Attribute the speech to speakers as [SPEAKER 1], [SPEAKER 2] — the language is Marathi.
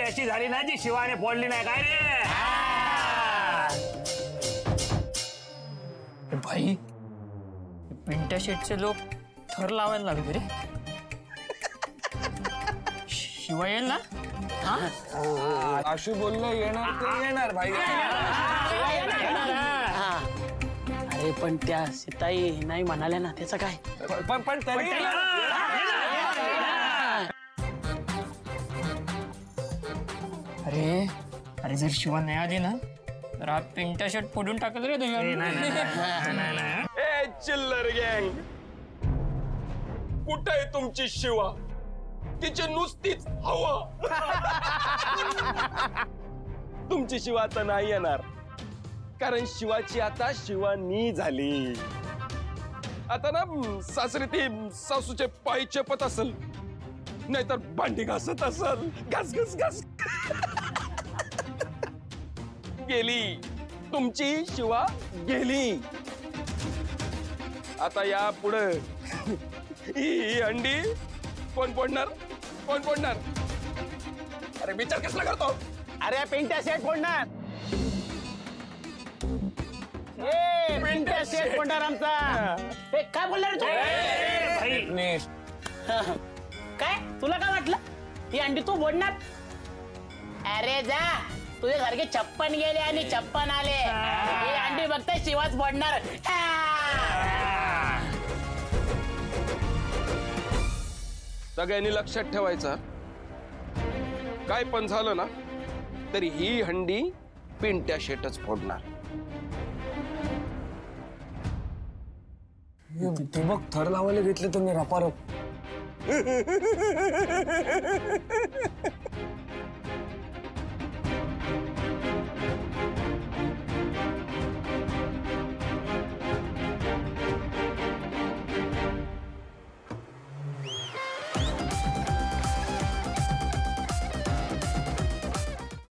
[SPEAKER 1] अशी झाली ना जी शिवाने फोडली नाही काय रे
[SPEAKER 2] भाई पिंट्या शेटचे लोक थर लावायला लागले रे. शिवा येईल ना?
[SPEAKER 3] आशू बोललो येणार ते येणार भाई.
[SPEAKER 4] अरे पण त्या सीताई नाही म्हणाल्या ना, त्याचं काय?
[SPEAKER 3] पण तरी
[SPEAKER 2] अरे अरे जर शिवा नाही आली ना तर हा पिंट्या शर्ट फोडून टाकल रे तुझ्या.
[SPEAKER 5] ए चिल्लर गँग, कुठे आहे तुमची शिवा? तिची नुसतीच हवा. तुमची शिवा आता नाही येणार, कारण शिवाची आता शिवानी झाली. आता ना सासरी ती सासूचे पाय चेपत असल, नाहीतर भांडी घासत असल. घास घास घास. गेली तुमची शिवा गेली. आता या पुढे ही अंडी कोण फोडणार? कोण फोडणार? अरे विचार कसला करतो?
[SPEAKER 1] अरे पिंट्या शेट फोडणार.
[SPEAKER 4] पिंट्या शेट फोडणार आमचा. हे काय बोलणार तू? काय तुला काय वाटलं ही अंडी तू फोडणार? अरे जा, तुझ्यासारखे 56 गेले आणि 56 आले. ही अंडी बघताय शिवाच फोडणार.
[SPEAKER 5] सगळ्यांनी लक्षात ठेवायचं, काय पण झालं ना तरी ही हंडी पिंट्या शेटच फोडणार.
[SPEAKER 3] ते बघ थर लावायला घेतले तुम्ही रपारप.